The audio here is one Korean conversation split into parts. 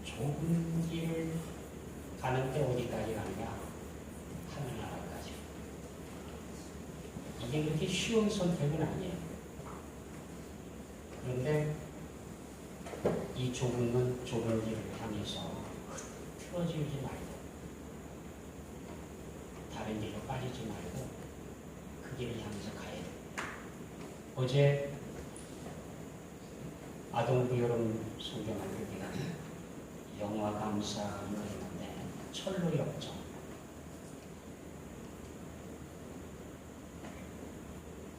좁은 길을 가는데 어디까지 가느냐? 하늘나라까지. 이게 그렇게 쉬운 선택은 아니에요. 그런데 이 좁은 길을 향해서 틀어지지 말고 다른 길로 빠지지 말고 그 길을 향해서 가야 됩니다. 어제 아동부 여름 성경할 때 우리가 영화 감상을 했는데 철로 역정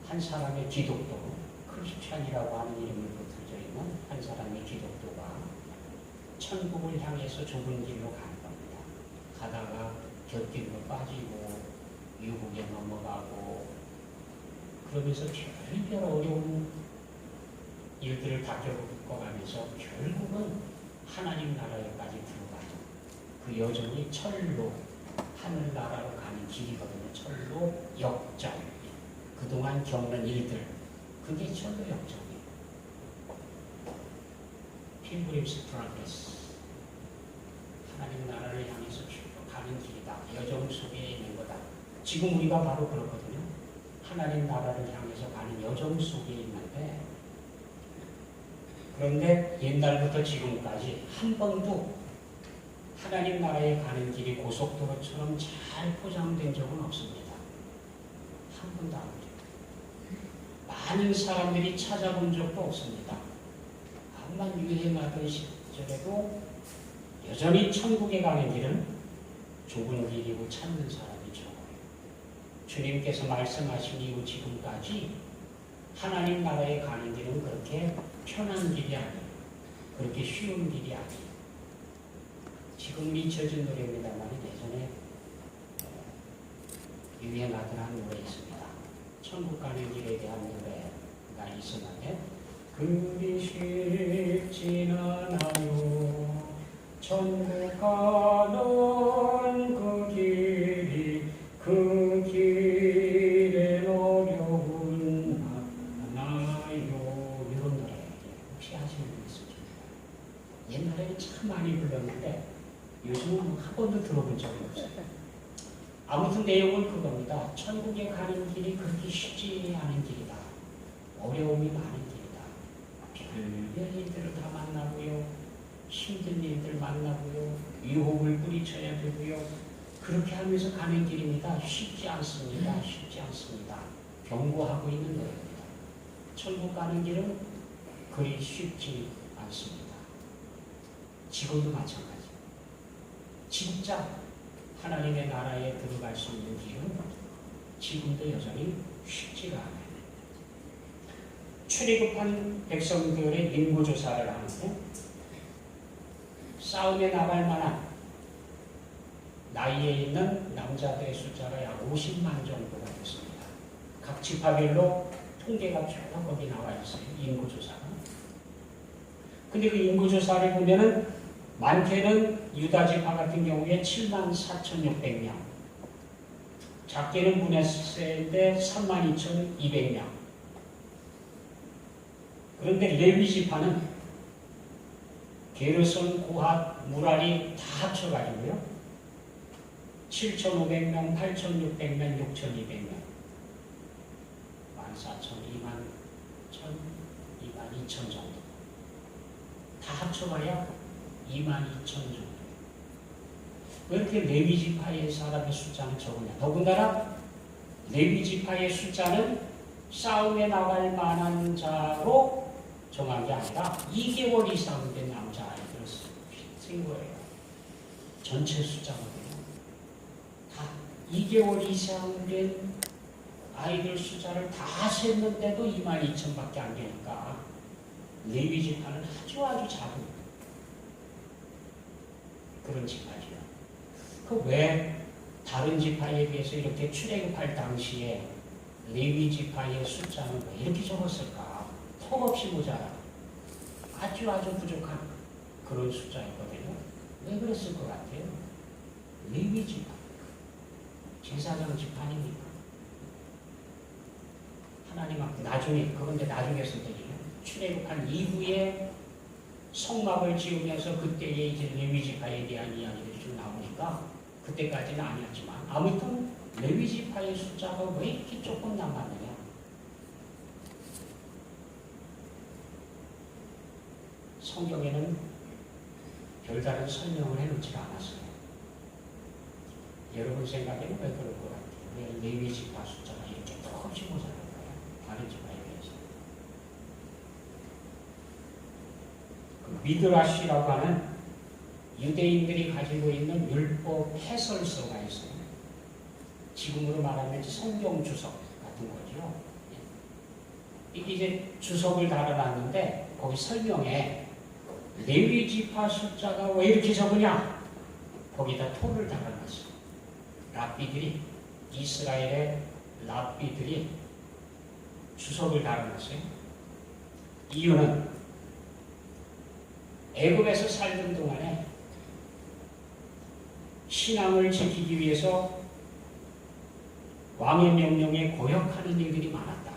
한 사람의 기독도 크리스찬이라고 하는 이름을 붙여져 있는 한 사람의 기독도가 천국을 향해서 좁은 길로 가는 겁니다. 가다가 곁길로 빠지고 유혹에 넘어가고 그러면서 별별 어려운 일들을 다 겪어가면서 결국은 하나님 나라에까지 들어가죠. 그 여정이 철로 하늘나라로 가는 길이거든요. 철로 역정. 그동안 겪는 일들 그게 철로 역정이에요. 필그림스 프로그레스. 하나님 나라를 향해서 가는 길이다. 여정 속에 있는 거다. 지금 우리가 바로 그렇거든요. 하나님 나라를 향해서 가는 여정 속에 있는데 그런데 옛날부터 지금까지 한 번도 하나님 나라에 가는 길이 고속도로처럼 잘 포장된 적은 없습니다. 한 번도 안 그래요. 많은 사람들이 찾아본 적도 없습니다. 암만 유행하던 시절에도 여전히 천국에 가는 길은 좁은 길이고 찾는 사람이 적어요. 주님께서 말씀하신 이후 지금까지 하나님 나라에 가는 길은 그렇게 편한 길이 아니에요. 그렇게 쉬운 길이 아니에요. 지금 잊혀진 노래입니다만 예전에 유행하던 한 노래 있습니다. 천국 가는 길에 대한 노래가 있었는데 그리 쉽진 않아요. 천국 가는 그 길이 그 길에 어려운 많아요. 이런 노래 혹시 아시는 분 있으십니까? 옛날에는 참 많이 불렀는데 요즘은 한 번도 들어본 적이 없어요. 아무튼 내용은 그겁니다. 천국에 가는 길이 그렇게 쉽지 않은 길이다. 어려움이 많은 길이다. 별별 일들을 다 만나고요. 힘든 일들 만나고요. 유혹을 뿌리쳐야 되고요. 그렇게 하면서 가는 길입니다. 쉽지 않습니다. 쉽지 않습니다. 경고하고 있는 노래입니다. 천국 가는 길은 그리 쉽지 않습니다. 지금도 마찬가지. 진짜 하나님의 나라에 들어갈 수 있는 길은 지금도 여전히 쉽지가 않아요. 출애굽한 백성들의 인구조사를 하는데 싸움에 나갈 만한 나이에 있는 남자들의 숫자가 약 50만 정도가 됐습니다. 각 지파별로 통계가 쭉 거기 나와 있어요. 인구조사가. 근데 그 인구조사를 보면은 많게는 유다 지파 같은 경우에 74,600명, 작게는 므낫세인데 32,200명. 그런데 레위 지파는 게르손, 고핫, 무라리 다 합쳐가지고요 7,500명, 8,600명, 6,200명, 14,000, 21,000, 22,000 정도. 다 합쳐봐야 22,000 정도. 왜 이렇게 레위 지파의 사람의 숫자는 적으냐? 더군다나 레위 지파의 숫자는 싸움에 나갈 만한 자로 정한 게 아니라 2개월 이상 된 남자아이들을 쓴 거예요. 전체 숫자거든요. 다 2개월 이상 된 아이들 숫자를 다 셌는데도 22,000밖에 안 되니까 레위 지파는 아주 작은 그런 지파죠. 그 왜 다른 지파에 비해서 이렇게 출애굽할 당시에 레위 지파의 숫자는 왜 이렇게 적었을까? 턱없이 모자라. 아주 부족한 그런 숫자였거든요. 왜 그랬을 것 같아요? 레위 지파. 제사장 지파니까. 하나님 앞에 나중에, 그건데 나중에 선택이에요. 출애굽한 이후에 성막을 지으면서 그때에 이제 레위지파에 대한 이야기들이 좀 나오니까 그때까지는 아니었지만 아무튼 레위지파의 숫자가 왜 이렇게 조금 남았느냐? 성경에는 별다른 설명을 해놓지 않았어요. 여러분 생각에는 왜 그럴 것 같아요? 왜 레위지파 숫자가 이렇게 조금씩 모자랄까요? 다른 지파에 비해서. 그 미드라시라고 하는 유대인들이 가지고 있는 율법 해설서가 있어요. 지금으로 말하면 성경 주석 같은 거죠. 이게 이제 주석을 달아놨는데 거기 설명에 레위 지파 숫자가 왜 이렇게 적으냐? 거기다 토를 달아놨어요. 랍비들이, 이스라엘의 랍비들이 주석을 달아놨어요. 이유는 애굽에서 살던 동안에 신앙을 지키기 위해서 왕의 명령에 고역하는 일들이 많았다.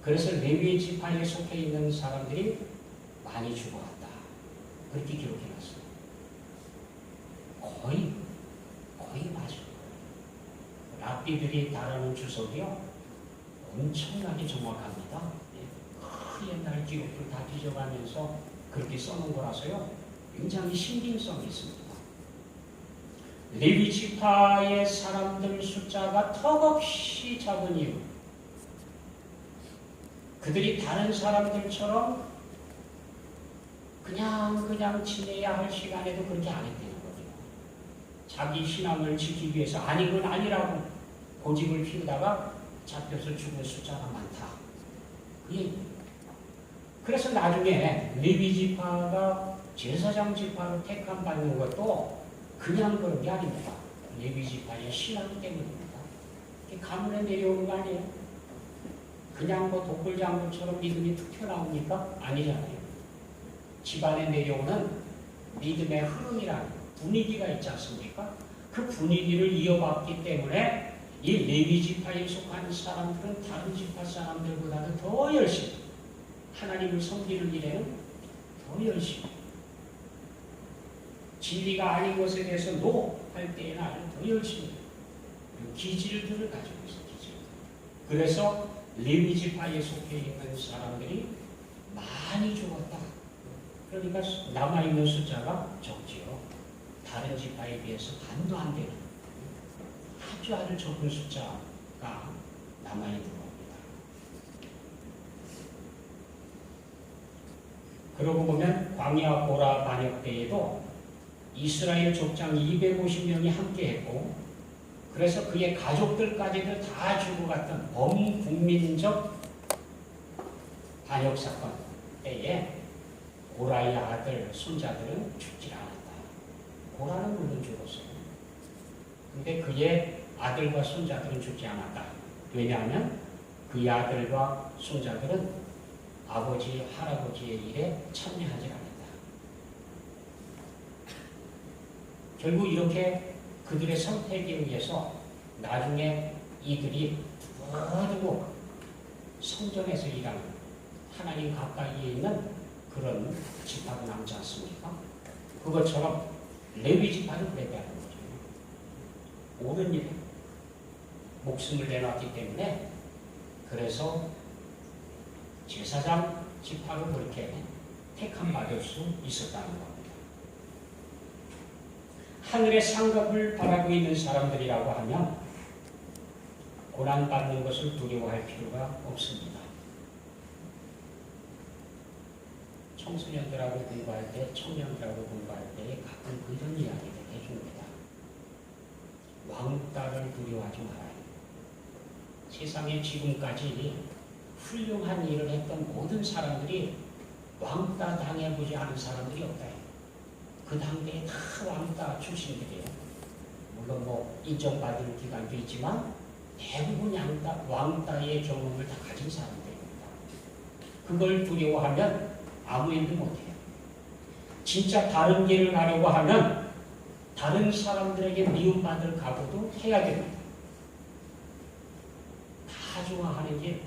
그래서 레위 지파에 속해 있는 사람들이 많이 죽어갔다. 그렇게 기록해놨어요. 거의 맞아요. 랍비들이 달아놓은 주석이요 엄청나게 정확합니다. 그 옛날 기록들 다 뒤져가면서 그렇게 써놓은 거라서요 굉장히 신빙성이 있습니다. 레위 지파의 사람들 숫자가 턱없이 작은 이유, 그들이 다른 사람들처럼 그냥 지내야 할 시간에도 그렇게 안 했다는 거죠. 자기 신앙을 지키기 위해서 아니건 아니라고 고집을 피우다가 잡혀서 죽은 숫자가 많다. 그래서 나중에 레위 지파가 제사장 지파로 택함받는 것도 그냥 그런 게 아닙니다. 레위 지파의 신앙 때문입니다. 가문에 내려오는 거 아니에요? 그냥 뭐 독불장군처럼 믿음이 툭 튀어나오니까 아니잖아요. 집안에 내려오는 믿음의 흐름이라는 분위기가 있지 않습니까? 그 분위기를 이어받기 때문에 이 레위 지파에 속한 사람들은 다른 지파 사람들보다도 더 열심히 하나님을 섬기는 일에는 더 열심히 진리가 아닌 것에 대해서 노 할 때에는 아주 더 열심히 기질들을 가지고 있어요. 기질. 그래서 레위 지파에 속해 있는 사람들이 많이 죽었다. 그러니까 남아있는 숫자가 적지요. 다른 지파에 비해서 반도 안 되는 아주 적은 숫자가 남아있는 겁니다. 그러고 보면 광야 고라 반역 때에도 이스라엘 족장 250명이 함께했고, 그래서 그의 가족들까지도 다 죽어갔던 범국민적 반역 사건 때에 고라의 아들, 손자들은 죽지 않았다. 고라는 물론 죽었어요. 근데 그의 아들과 손자들은 죽지 않았다. 왜냐하면 그의 아들과 손자들은 아버지, 할아버지의 일에 참여하지 않았다. 결국 이렇게 그들의 선택에 의해서 나중에 이들이 두고두고 성전에서 일하는 하나님 가까이에 있는 그런 지파가 남지 않습니까? 그것처럼 레위 지파도 그랬다는 거죠. 옳은 일에 목숨을 내놨기 때문에 그래서 제사장 지파로 그렇게 택함받을 수 있었다는 겁니다. 하늘의 상급을 바라고 있는 사람들이라고 하면 고난받는 것을 두려워할 필요가 없습니다. 청소년들하고 공부할 때, 청년들하고 공부할 때 가끔 그런 이야기를 해줍니다. 왕따를 두려워하지 말아요. 세상에 지금까지 훌륭한 일을 했던 모든 사람들이 왕따 당해보지 않은 사람들이 없다. 그 당대에 다 왕따 출신들이에요. 물론 뭐 인정받을 기간도 있지만 대부분 왕따의 경험을 다 가진 사람들입니다. 그걸 두려워하면 아무 일도 못해요. 진짜 다른 길을 가려고 하면 다른 사람들에게 미움받을 각오도 해야 됩니다. 다 좋아하는 길,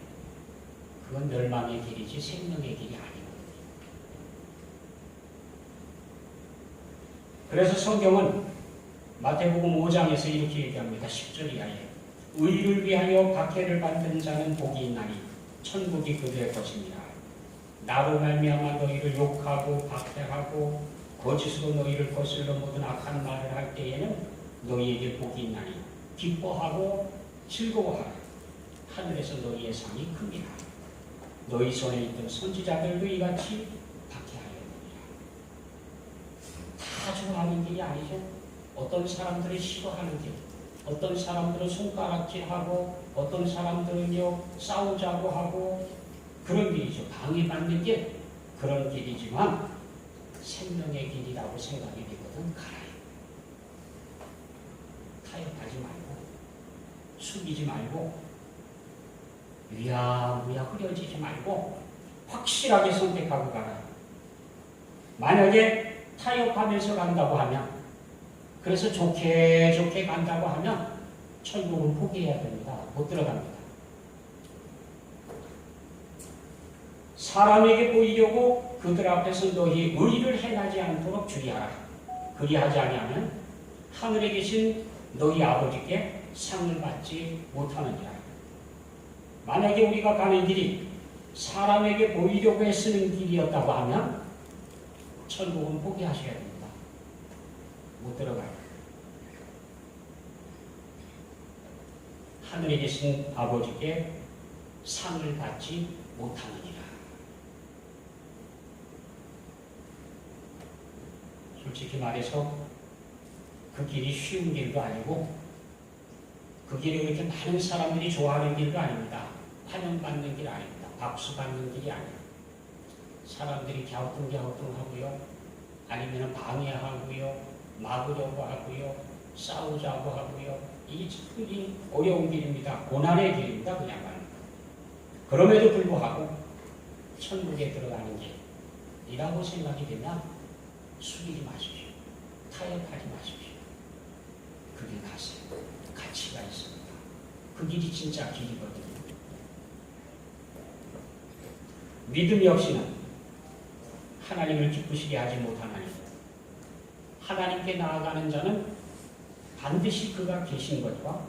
그건 멸망의 길이지 생명의 길이 아니거든요. 그래서 성경은 마태복음 5장에서 이렇게 얘기합니다. 10절 이하에 의를 위하여 박해를 받는 자는 복이 있나니 천국이 그들의 것입니다. 나로 말미암아 너희를 욕하고 박해하고 거짓으로 너희를 거슬러 모든 악한 말을 할 때에는 너희에게 복이 있나니 기뻐하고 즐거워하라. 하늘에서 너희의 상이 큽니다. 너희 손에 있던 선지자들도 이같이 박해하였느니라. 다 좋아하는 길이 아니죠. 어떤 사람들이 싫어하는 길, 어떤 사람들은 손가락질하고 어떤 사람들은요 싸우자고 하고 그런 길이죠. 방해받는 길, 그런 길이지만 생명의 길이라고 생각이 되거든. 가라요. 타협하지 말고 숙이지 말고 위야무야 흐려지지 말고 확실하게 선택하고 가라. 만약에 타협하면서 간다고 하면, 그래서 좋게 간다고 하면 천국은 포기해야 됩니다. 못 들어갑니다. 사람에게 보이려고 그들 앞에서 너희 의를 행하지 않도록 주의하라. 그리하지 아니하면 하늘에 계신 너희 아버지께 상을 받지 못하느니라. 만약에 우리가 가는 길이 사람에게 보이려고 애쓰는 길이었다고 하면 천국은 포기하셔야 됩니다. 못 들어가요. 하늘에 계신 아버지께 상을 받지 못하느니라. 솔직히 말해서 그 길이 쉬운 길도 아니고 그 길이 그렇게 많은 사람들이 좋아하는 길도 아닙니다. 환영받는 길 아닙니다. 박수 받는 길이 아니에요. 사람들이 갸우뚱하고요. 아니면 방해하고요. 막으려고 하고요. 싸우자고 하고요. 이게 참 어려운 길입니다. 고난의 길입니다. 그냥 말입니다. 그럼에도 불구하고 천국에 들어가는 길이라고 생각이 되면 숙이지 마십시오. 타협하지 마십시오. 그게 가세요. 가치가 있습니다. 그 길이 진짜 길이거든요. 믿음이 없이는 하나님을 기쁘시게 하지 못하나니 하나님께 나아가는 자는 반드시 그가 계신 것과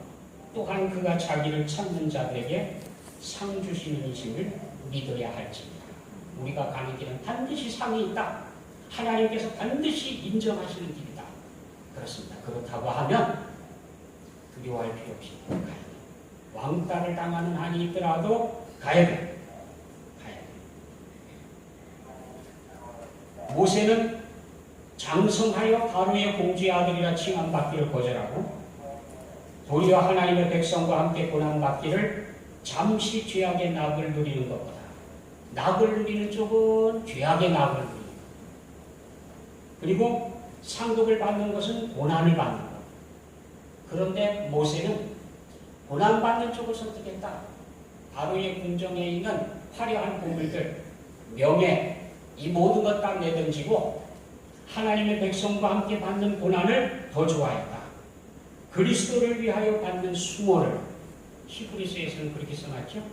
또한 그가 자기를 찾는 자들에게 상 주시는 이심을 믿어야 할지니라. 우리가 가는 길은 반드시 상이 있다. 하나님께서 반드시 인정하시는 길이다. 그렇습니다. 그렇다고 하면 두려워할 필요 없이 가야 돼. 왕따를 당하는 한이 있더라도 가야 돼. 가야 돼. 모세는 장성하여 바로의 공주의 아들이라 칭함받기를 거절하고 도리어 하나님의 백성과 함께 고난받기를 잠시 죄악의 낙을 누리는 것보다 낙을 누리는 쪽은 죄악의 낙을 누리는 것. 그리고 상급을 받는 것은 고난을 받는 것. 그런데 모세는 고난받는 쪽을 선택했다. 바로의 궁정에 있는 화려한 보물들, 명예, 이 모든 것 다 내던지고 하나님의 백성과 함께 받는 고난을 더 좋아했다. 그리스도를 위하여 받는 수모를, 히브리서에서는 그렇게 써놨죠.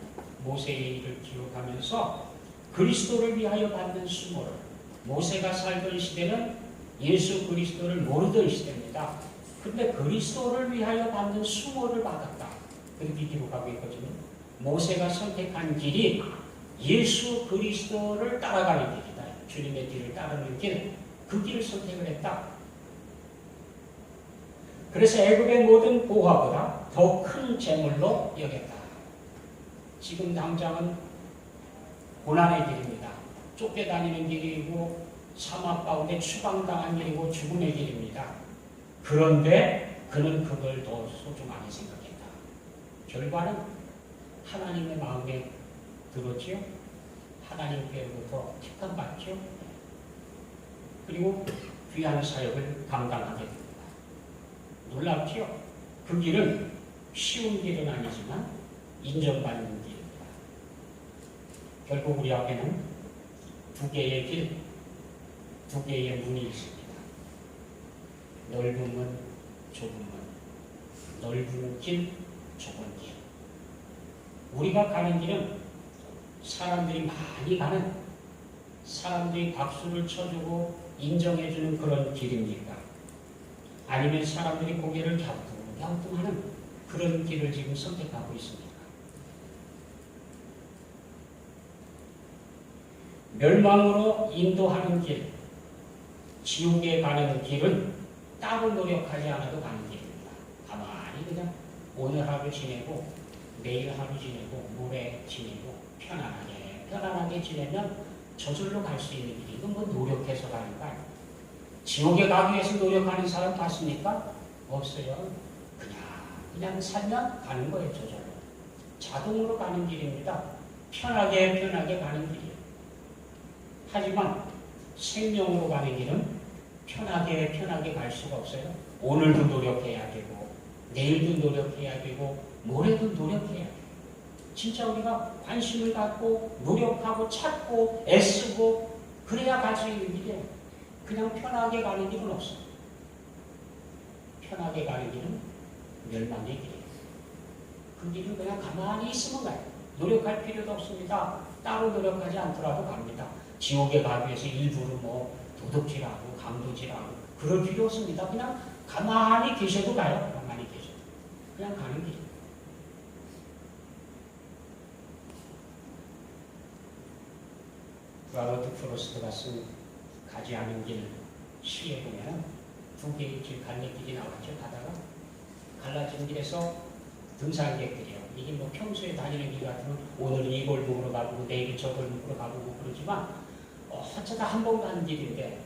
모세의 일을 기록하면서 그리스도를 위하여 받는 수모를. 모세가 살던 시대는 예수 그리스도를 모르던 시대입니다. 근데 그리스도를 위하여 받는 수모를 받았다. 그렇게 기록하고 있거든요. 모세가 선택한 길이 예수 그리스도를 따라가는 길이다. 주님의 길을 따르는 길, 그 길을 선택을 했다. 그래서 애굽의 모든 보화보다 더 큰 재물로 여겼다. 지금 당장은 고난의 길입니다. 쫓겨다니는 길이고 사막 가운데 추방당한 길이고 죽음의 길입니다. 그런데 그는 그걸 더 소중하게 생각했다. 결과는 하나님의 마음에 들었지요. 하나님께로부터 택함받죠. 그리고 귀한 사역을 감당하게 됩니다. 놀랍지요? 그 길은 쉬운 길은 아니지만 인정받는 길입니다. 결국 우리 앞에는 두 개의 길, 두 개의 문이 있습니다. 넓은 문, 좁은 문. 넓은 길, 좁은 길. 우리가 가는 길은 사람들이 많이 가는, 사람들이 박수를 쳐주고 인정해주는 그런 길입니까? 아니면 사람들이 고개를 갸우뚱하는 그런 길을 지금 선택하고 있습니다. 멸망으로 인도하는 길, 지옥에 가는 길은 따로 노력하지 않아도 가는 길입니다. 가만히 그냥 오늘 하루 지내고 내일 하루 지내고 모레 지내고 편안하게 지내면 저절로 갈 수 있는 길이. 이건 뭐 노력해서 가는 거 아니에요. 지옥에 가기 위해서 노력하는 사람 봤습니까? 없어요. 그냥 살면 가는 거예요. 저절로. 자동으로 가는 길입니다. 편하게 가는 길이에요. 하지만 생명으로 가는 길은 편하게 갈 수가 없어요. 오늘도 노력해야 되고 내일도 노력해야 되고 모레도 노력해야 돼요. 진짜 우리가 관심을 갖고 노력하고 찾고 애쓰고 그래야 갈 수 있는 길이에요. 그냥 편하게 가는 길은 없어요. 편하게 가는 길은 멸망의 길이에요. 그 길은 그냥 가만히 있으면 가요. 노력할 필요도 없습니다. 따로 노력하지 않더라도 갑니다. 지옥에 가기 위해서 일부러 뭐 도둑질하고 강도질하고 그럴 필요 없습니다. 그냥 가만히 계셔도 가요. 가만히 계셔도. 그냥 가는 길이에요. 로버트 프로스트가 쓴 가지 않은 길 시에 보면 두 개의 길, 갈래길이 나왔죠. 가다가 갈라진 길에서 등산객들이요. 이게 뭐 평소에 다니는 길 같으면 오늘은 이 골목으로 가보고 내일은 저 골목으로 가보고 그러지만 어쩌다 한 번 가는 길인데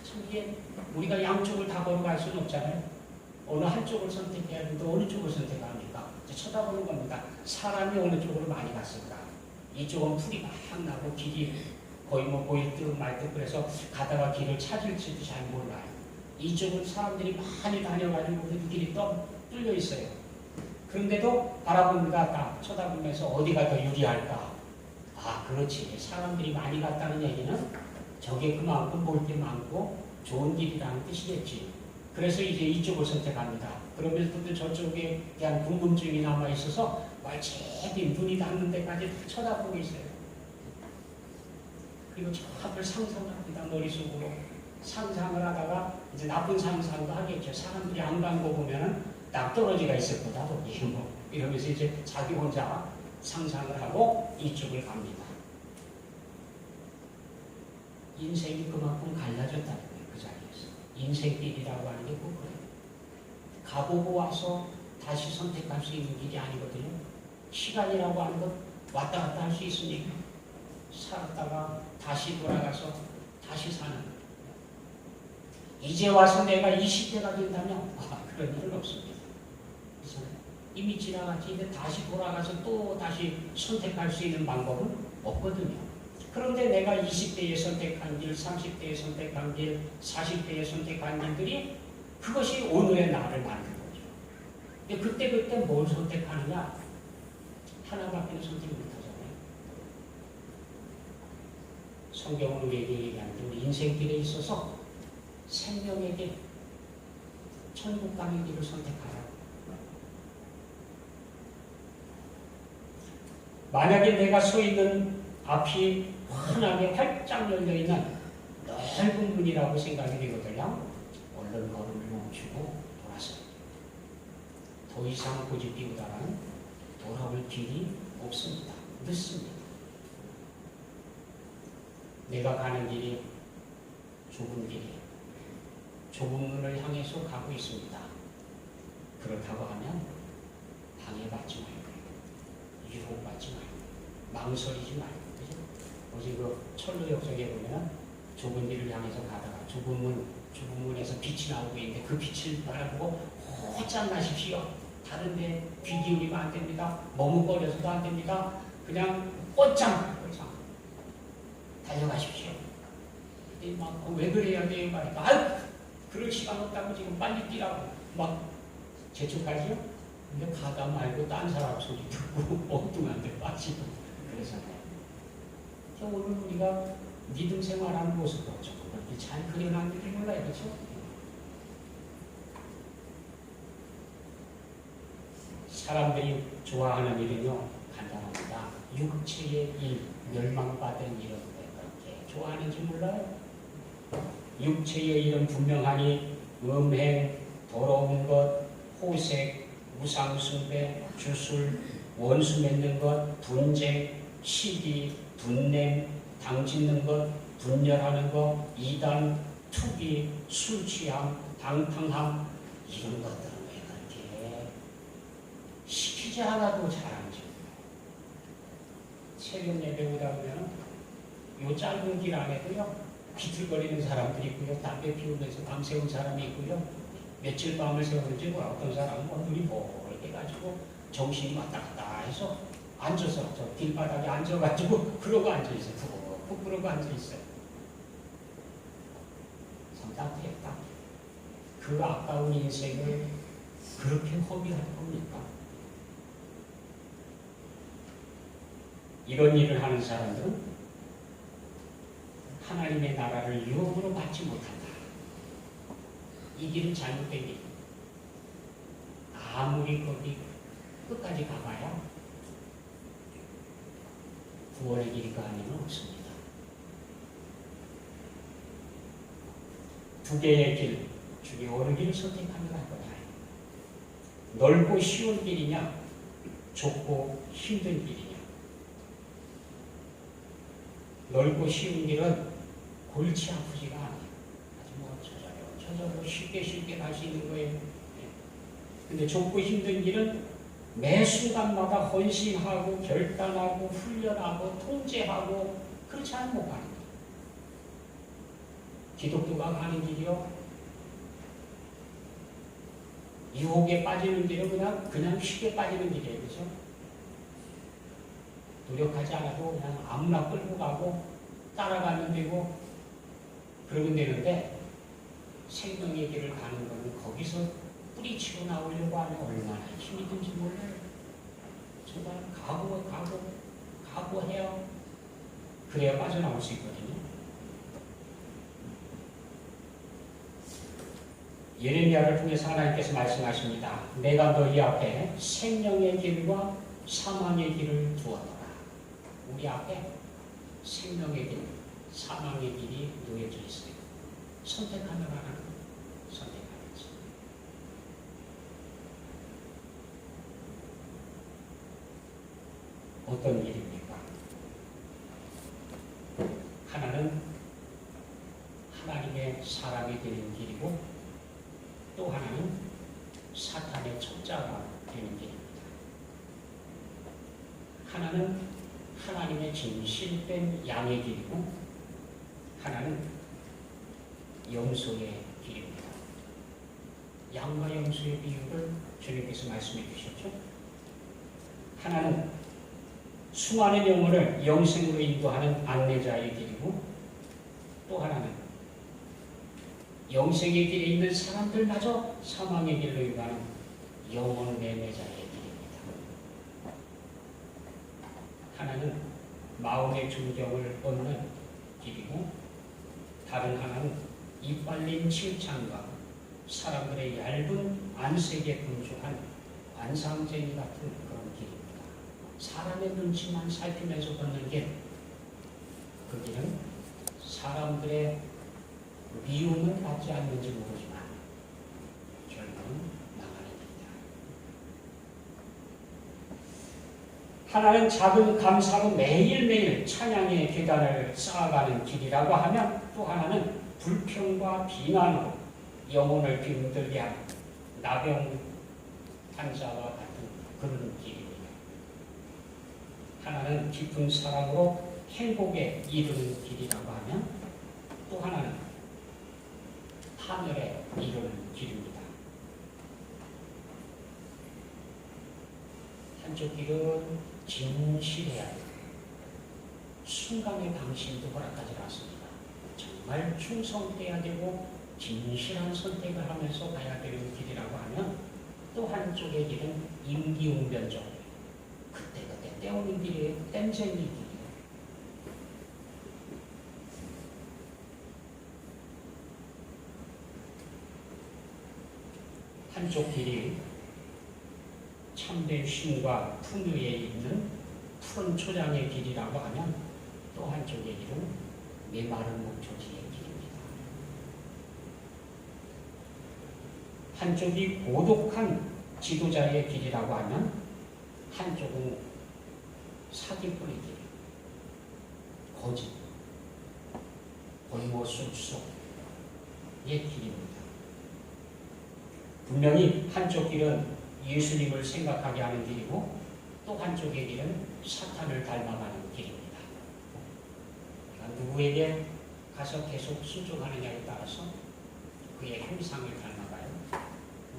참 이게 우리가 양쪽을 다 걸어갈 수는 없잖아요. 어느 한쪽을 선택해야 되는데 어느 쪽을 선택합니까? 쳐다보는 겁니다. 사람이 어느 쪽으로 많이 갔을까? 이쪽은 풀이 막 나고 길이 거의 뭐 보일 듯 말 듯 그래서 가다가 길을 찾을지도 잘 몰라요. 이쪽은 사람들이 많이 다녀가지고 그래도 길이 뚫려 있어요. 그런데도 바라봅니다. 딱 쳐다보면서 어디가 더 유리할까? 아, 그렇지. 사람들이 많이 갔다는 얘기는 저게 그만큼 볼 게 많고 좋은 길이라는 뜻이겠지. 그래서 이제 이쪽을 선택합니다. 그러면서도 저쪽에 대한 궁금증이 남아있어서 말제비 눈이 닿는 데까지 쳐다보고 있어요. 그리고 저 앞을 상상을 합니다. 머릿속으로. 상상을 하다가 이제 나쁜 상상도 하겠죠. 사람들이 안 간 거 보면은 낭떠러지가 있을 거다. 뭐 이러면서 이제 자기 혼자 상상을 하고 이쪽을 갑니다. 인생이 그만큼 갈라졌다는 거예요. 그 자리에서. 인생길이라고 하는 게 꼭 그래요. 가보고 와서 다시 선택할 수 있는 길이 아니거든요. 시간이라고 하는 것 왔다 갔다 할 수 있으니까 살았다가 다시 돌아가서 다시 사는. 이제 와서 내가 20대가 된다면 그런 일은 없습니다. 이미 지나갔지. 이제 다시 돌아가서 또 다시 선택할 수 있는 방법은 없거든요. 그런데 내가 20대에 선택한 길, 30대에 선택한 길, 40대에 선택한 길들이 그것이 오늘의 나를 만든 거죠. 근데 그때 뭘 선택하느냐? 하나밖에는 선택 못하잖아요. 성경은 우리에게 얘기하는데 우리 인생길에 있어서 생명의 길, 천국 가는 길을 선택하라. 만약에 내가 서 있는 앞이 환하게 활짝 열려있는 넓은 문이라고 생각이 되거든요. 얼른 걸음을 멈추고 돌아서요. 더 이상 고집 피우다가는 돌아올 길이 없습니다. 늦습니다. 내가 가는 길이 좁은 길이에요. 좁은 문을 향해서 가고 있습니다. 그렇다고 하면 방해받지 말고 유혹받지 말고 망설이지 말고 어제 그 철로역 쪽에 보면 좁은 길을 향해서 가다가 좁은 문에서 빛이 나오고 있는데 그 빛을 바라보고 호짝 나십시오. 다른 데 귀 기울이면 안 됩니다. 머뭇거려서도 안 됩니다. 그냥 꽂장 달려가십시오. 근데 막 왜 그래야 돼요? 말이니까 아유 그럴 시간 없다고 지금 빨리 뛰라고 막 재촉하죠. 근데 가다 말고 딴 사람 소리 듣고 엉뚱한 데 빠지고 그래서 오늘 우리가 믿음 생활하는 모습도 조금 그렇게 잘 그려놨는지 몰라요. 그렇죠? 사람들이 좋아하는 일은요 간단합니다. 육체의 일, 멸망받은 일은 왜 그렇게 좋아하는지 몰라요? 육체의 일은 분명하니 음행, 더러운 것, 호색, 우상숭배, 주술, 원수 맺는 것, 분쟁, 시기, 분냄, 당짓는 것, 분열하는 것, 이단, 투기, 술 취함, 방탕함, 이런 것들은 왜 그렇게 시키지 않아도 잘하지. 새벽 예배 오다 보면 요 짧은 길 안에도요, 비틀거리는 사람들이 있고요, 담배 피우면서 밤새운 사람이 있고요, 며칠 밤을 새우는지 어떤 사람은 눈이 멀게 가지고 정신이 왔다 갔다 해서 앉아서 저 길바닥에 앉아가지고 그러고 앉아있어요. 푹 그러고 앉아있어요. 참 따뜻했다. 그 아까운 인생을 그렇게 허비할 겁니까? 이런 일을 하는 사람들은 하나님의 나라를 유업으로 받지 못한다. 이 길은 잘못된 길. 아무리 거기 끝까지 가봐야 구원의 길이 그 안에는 없습니다. 두 개의 길 중에 어느 길을 선택하면 할 거다. 넓고 쉬운 길이냐, 좁고 힘든 길이냐. 넓고 쉬운 길은 골치 아프지가 않아요. 아주 저절로 쉽게 갈 수 있는 거예요. 근데 좁고 힘든 길은 매 순간마다 헌신하고 결단하고 훈련하고 통제하고 그렇지 않으면 못 가는 거예요. 기독교가 가는 길이요, 유혹에 빠지는 길은 그냥 쉽게 빠지는 길이에요. 그렇죠? 노력하지 않아도 그냥 아무나 끌고 가고 따라가면 되고 그러면 되는데, 생명의 길을 가는 거는 거기서 뿌리치고 나오려고 하면 얼마나 힘이 든지 몰라요. 정말 각오해요. 그래야 빠져나올 수 있거든요. 예레미야를 통해서 하나님께서 말씀하십니다. 내가 너희 앞에 생명의 길과 사망의 길을 두었노라. 우리 앞에 생명의 길, 사망의 길이 놓여져 있어요. 선택하면 하나는 선택하겠지. 어떤 길입니까? 하나는 하나님의 사람이 되는 길이고, 또 하나는 사탄의 적자가 되는 길입니다. 하나는 하나님의 진실된 양의 길이고, 하나는 염소의 길입니다. 양과 염소의 비유를 주님께서 말씀해 주셨죠. 하나는 수많은 영혼을 영생으로 인도하는 안내자의 길이고, 또 하나는 영생의 길에 있는 사람들마저 사망의 길로 인하는 영혼 매매자의 길입니다. 하나는 마음의 존경을 얻는 길이고, 다른 하나는 이빨린 칭찬과 사람들의 얇은 안색에 분주한 관상쟁이 같은 그런 길입니다. 사람의 눈치만 살피면서 걷는 길, 그 길은 사람들의 미움은 받지 않는지 모르지만 결국은 나가는 길이다. 하나는 작은 감사로 매일매일 찬양의 계단을 쌓아가는 길이라고 하면, 또 하나는 불평과 비난으로 영혼을 병들게 하는 나병 환자와 같은 그런 길입니다. 하나는 깊은 사랑으로 행복에 이르는 길이라고 하면, 또 하나는 하늘에 이르는 길입니다. 한쪽 길은 진실해야 돼요. 순간의 방심도 허락하지 않습니다. 정말 충성해야 되고 진실한 선택을 하면서 가야 되는 길이라고 하면, 또 한쪽의 길은 임기응변적, 그때그때 때우는 길이에요. 땜쟁이 길이에요. 한쪽 길이 참된 쉼과 풍요에 있는 푸른 초장의 길이라고 하면, 또 한쪽의 길은 메마른 목초지의 길입니다. 한쪽이 고독한 지도자의 길이라고 하면 한쪽은 사기꾼의 길, 거짓, 골모술수의 길입니다. 분명히 한쪽 길은 예수님을 생각하게 하는 길이고 또 한쪽의 길은 사탄을 닮아가는 길입니다. 그러니까 누구에게 가서 계속 순종하느냐에 따라서 그의 형상을 닮아가요.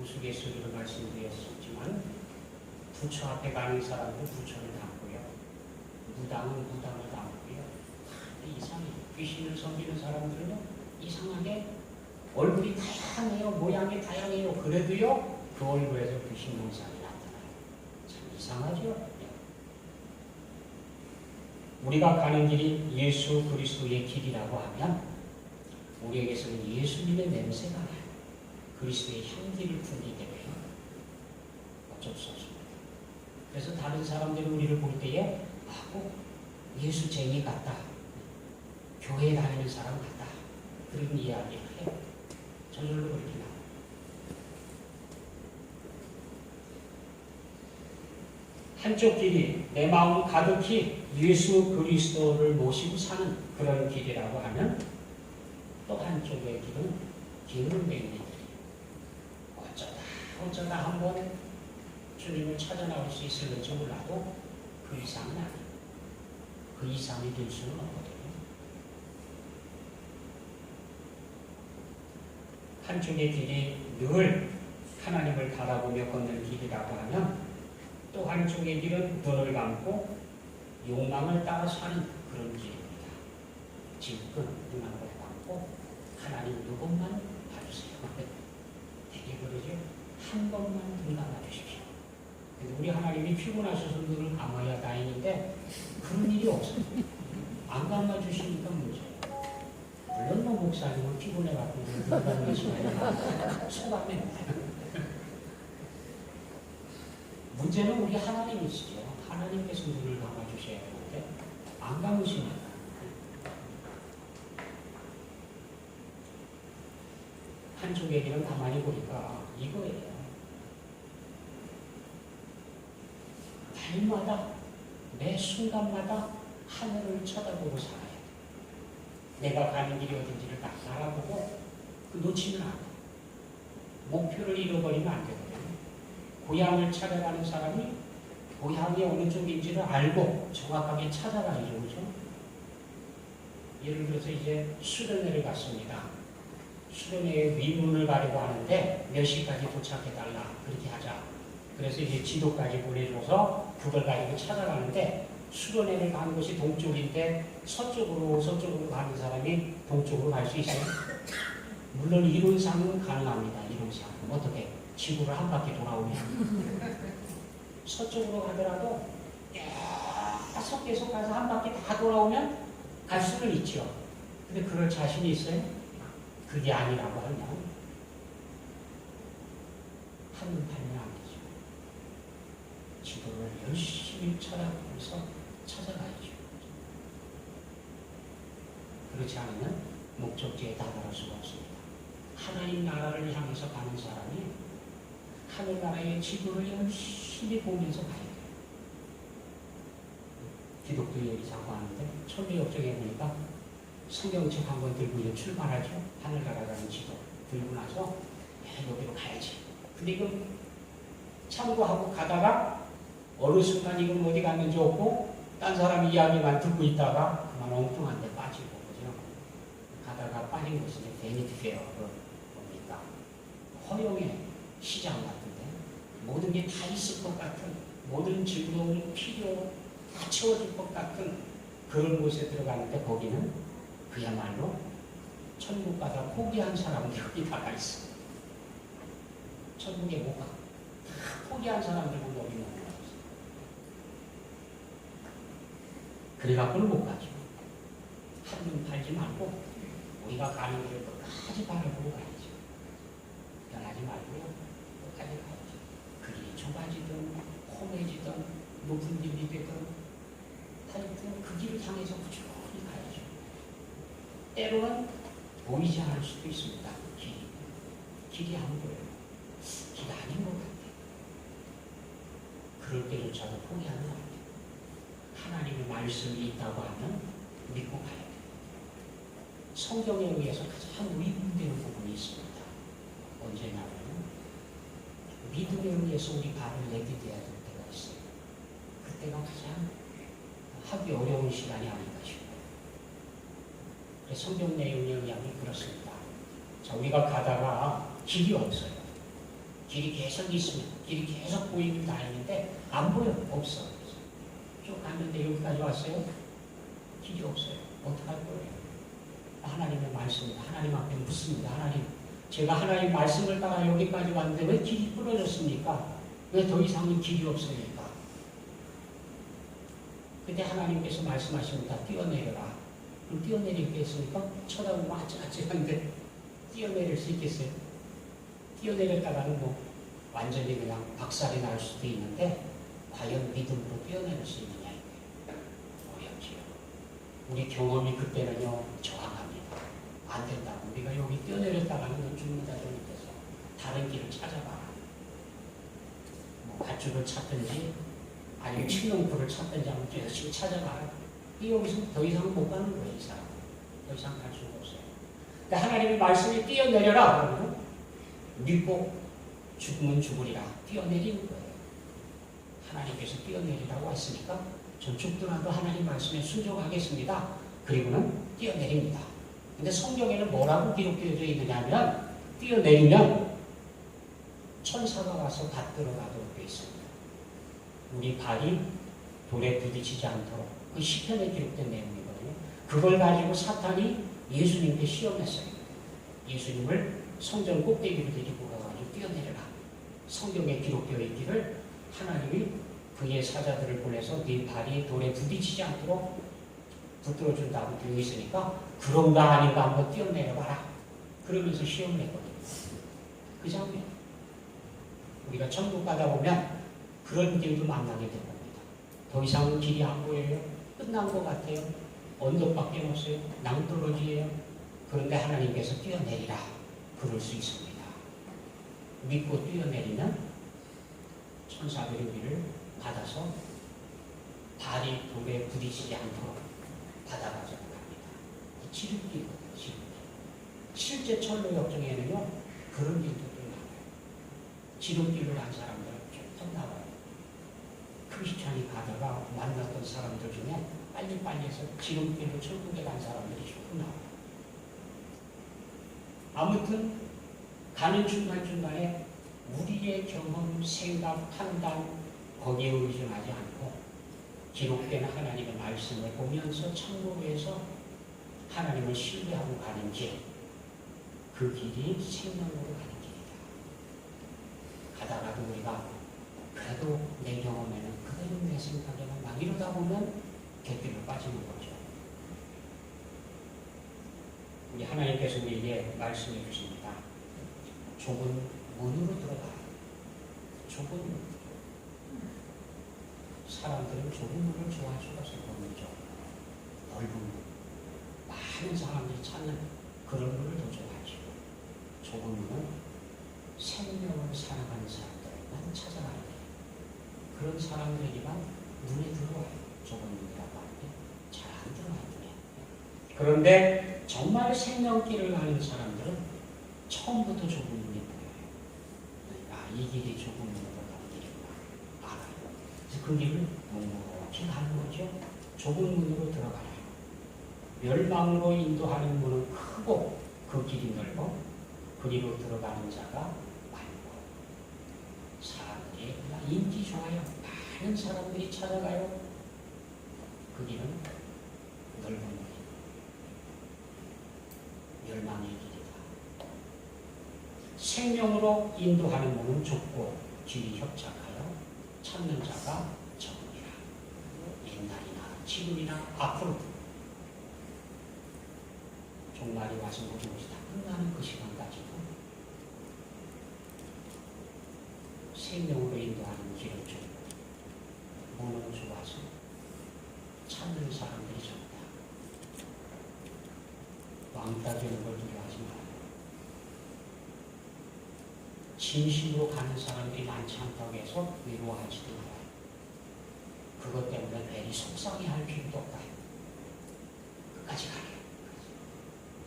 우스갯소리로 말씀드렸지만 부처 앞에 가는 사람은 부처를 닮고요. 무당은 무당을 닮고요. 이상해요. 귀신을 섬기는 사람들은 이상하게 얼굴이 다양해요. 모양이 다양해요. 그래도요. 그 얼굴에서 귀신 형상이 나타나요. 참 이상하죠? 우리가 가는 길이 예수 그리스도의 길이라고 하면 우리에게서는 예수님의 냄새가 나요. 그리스도의 향기를 풍기기 때문에 어쩔 수 없습니다. 그래서 다른 사람들이 우리를 볼 때에 꼭 예수쟁이 같다. 교회 다니는 사람 같다. 그런 이야기를 해요. 저절로 그렇게 나와요. 한쪽 길이 내 마음 가득히 예수 그리스도를 모시고 사는 그런 길이라고 하면 또 한쪽의 길은 기름 맹는 길이에요. 어쩌다 한번 주님을 찾아 나올 수 있을지 몰라도 그 이상은 아니에요. 그 이상이 될 수는 없거든요. 한쪽의 길이 늘 하나님을 바라보며 걷는 길이라고 하면 또 한쪽의 길은 눈을 감고 욕망을 따라 사는 그런 길입니다. 지금 눈을 감고 하나님 누구만 봐주세요. 되게 그러죠. 한 번만 눈 감아주십시오. 우리 하나님이 피곤하셔서 눈을 감아야 다행인데 그런 일이 없어요. 안 감아주시니까 문제예요. 물론 뭐 목사님은 피곤해갖고 눈 감으시면 소감해. 문제는 우리 하나님이시죠. 하나님께서 눈을 감아주셔야 되는데 안 감으시니까. 한쪽의 길은 가만히 보니까 이거예요. 날마다 매 순간마다 하늘을 쳐다보고 살아요. 내가 가는 길이 어딘지를 딱 알아보고 놓치면 안 돼. 목표를 잃어버리면 안 되거든요. 고향을 찾아가는 사람이 고향이 어느 쪽인지를 알고 정확하게 찾아가야죠. 그렇죠? 예를 들어서 이제 수련회를 갔습니다. 수련회에 위문을 가려고 하는데 몇 시까지 도착해달라. 그렇게 하자. 그래서 이제 지도까지 보내줘서 그걸 가지고 찾아가는데 수련회를 가는 곳이 동쪽인데 서쪽으로 가는 사람이 동쪽으로 갈 수 있어요? 물론 이론상은 가능합니다. 이론상. 어떻게? 지구를 한 바퀴 돌아오면. 서쪽으로 가더라도 계속 가서 한 바퀴 다 돌아오면 갈 수는 있죠. 근데 그럴 자신이 있어요? 그게 아니라고 하면 한눈 팔면 안 되죠. 지도를 열심히 찾아보면서 찾아가야죠. 그렇지 않으면 목적지에 다다를 수가 없습니다. 하나님 나라를 향해서 가는 사람이 하늘나라의 지도를 열심히 보면서 가야 돼요. 기독교 얘기 자꾸 하는데 천리역정에 보니까 성경책 한번 들고 이제 출발하죠. 하늘나라 가는 지도 들고 나서 여기로 가야지. 근데 이거 참고하고 가다가 어느 순간 이건 어디 갔는지 없고 딴 사람 이야기만 듣고 있다가 그만 엉뚱한 데 빠지고 그죠. 가다가 빠진 것이 이제 베니티 페어 뭡니까? 허용의 시장 같은데 모든 게 다 있을 것 같은 모든 즐거움, 필요 다 채워질 것 같은 그런 곳에 들어가는데 거기는 그야말로 천국 가다 포기한 사람들이 다 있어. 천국에 못 가. 다 포기한 사람들만 거기 못 가. 그래갖고는 못 가죠. 한눈 팔지 말고 우리가 가는 길을 끝까지 바라보고 가야죠. 변하지 말고 끝까지 가야죠. 그게 좁아지든 험해지든 높은 길이 되든 하여튼 그 길을 향해서 꾸준히 가야죠. 때로는 보이지 않을 수도 있습니다. 길이 안 보여요. 길 아닌 것 같아. 그럴 때조차도 포기하면 안 돼. 하나님의 말씀이 있다고 하면 믿고 가야 돼. 성경에 의해서 가장 위임되는 부분이 있습니다. 언제냐면 믿음에 의해서 우리 발을 내디뎌야 될 때가 있어요. 그때가 가장 하기 어려운 시간이 아닌가 싶어요. 성경 내용에 의하면 그렇습니다. 자, 우리가 가다가 길이 없어요. 길이 계속 있으면, 길이 계속 보이면 다행인데 안 보여, 없어. 쭉 갔는데 여기까지 왔어요. 길이 없어요. 어떡할 거예요? 하나님의 말씀입니다. 하나님 앞에 묻습니다. 하나님, 제가 하나님 말씀을 따라 여기까지 왔는데 왜 길이 부러졌습니까? 왜 더 이상은 길이 없습니까? 그때 하나님께서 말씀하십니다. 뛰어내려라. 그럼 뛰어내리겠습니까? 쳐다보면 아찔아찔한데 뛰어내릴 수 있겠어요? 뛰어내렸다가는 뭐 완전히 그냥 박살이 날 수도 있는데 과연 믿음으로 뛰어내릴 수 있느냐 이거예요. 어렵지요. 우리 경험이 그때는요 저항합니다. 안 된다고. 우리가 여기 뛰어내렸다가는 죽는다 저님께서 다른 길을 찾아봐라. 뭐 밧줄을 찾든지 아니면 칠렁불을 찾든지 한번 열심히 찾아봐라. 여기서 더 이상 못 가는 거예요. 이 사람. 더 이상 갈 수가 없어요. 근데 하나님의 말씀이 뛰어내려라 그러면 믿고 죽으면 죽으리라. 뛰어내리는 거예요. 하나님께서 뛰어내리라고 했으니까 전 죽더라도 하나님 말씀에 순종하겠습니다. 그리고는 뛰어내립니다. 근데 성경에는 뭐라고 기록되어 있느냐 하면 뛰어내리면 천사가 와서 받들어 가도록 되어 있습니다. 우리 발이 돌에 부딪히지 않도록 그 시편에 기록된 내용이거든요. 그걸 가지고 사탄이 예수님께 시험했어요. 예수님을 성전 꼭대기로 데리고 가가지고 뛰어내려라. 성경에 기록되어 있기를 하나님이 그의 사자들을 보내서 네 발이 돌에 부딪히지 않도록 붙들어준다고 되어 있으니까 그런가 아닌가 한번 뛰어내려봐라. 그러면서 시험을 했거든요. 그 장면. 우리가 천국 가다 보면 그런 길도 만나게 될 겁니다. 더 이상은 길이 안 보여요. 끝난 것 같아요. 언덕밖에 없어요. 낭떠러지예요. 그런데 하나님께서 뛰어내리라. 그럴 수 있습니다. 믿고 뛰어내리면 천사들이 우리를 받아서 발이 돌에 부딪히지 않도록 받아가자고 합니다. 지름길이거든요. 지름길. 실제 철로 역정에는요 그런 길들도 나와요. 지름길을 한 사람들은 좀 나와요. 크리스찬이 가다가 만났던 사람들 중에 빨리빨리 해서 지름길로 천국에 간 사람들이 쭉 나와요. 아무튼 가는 중간중간에 우리의 경험, 생각, 판단 거기에 의존하지 않고 기록된 하나님의 말씀을 보면서 참고해서 하나님을 신뢰하고 가는 길, 그 길이 생명으로 가는 길이다. 가다가도 우리가 그래도 내 경험에는 그대로 내 생각에는 막 이러다 보면 곁길로 빠지는 거죠. 우리 하나님께서 우리에게 말씀해 주십니다. 좁은 문으로 들어가. 좁은 문. 사람들은 좁은 문을 좋아할 수가 없어요. 문이죠. 넓은 문. 많은 사람들이 찾는 그런 문을 더 좋아하죠. 좁은 문은 생명을 사랑하는 사람들만 찾아가는 거예요. 그런 사람들에게만 눈에 들어와요. 좁은 문이라고 하는데 잘 안 들어와요. 눈에. 그런데 정말 생명길을 가는 사람들은 처음부터 좁은 문이 보여요. 아, 이 길이 좁은 문으로 가는 길이구나. 알아요. 그래서 그 길을 묵묵히 가는 거죠. 좁은 문으로 들어가라. 멸망으로 인도하는 문은 크고 그 길이 넓어 그리로 들어가는 자가 많고 사람들이 인기 좋아요. 많은 사람들이 찾아가요. 그 길은 넓은 문이에요. 멸망의 길이다. 생명으로 인도하는 문은 좁고 길이 협착하여 찾는 자가 적으리라. 옛날이나 지금이나 앞으로 종말이 와서 모든 것이 다 끝나는 그 시간까지도 생명으로 인도하는 길은 좁고 문은 좋아서 찾는 사람들이 적다. 왕따 되는 걸 두려워하지 말아요. 진심으로 가는 사람들이 많지 않다고 해서 위로하지도 말아요. 그것 때문에 괜히 속상해할 필요도 없다. 끝까지 가요.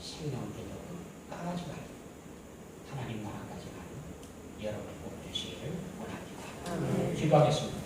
생명을 들여도 끝까지 가요. 하나님 나라까지 가는 여러분 꼭 되시기를 원합니다. 기도하겠습니다.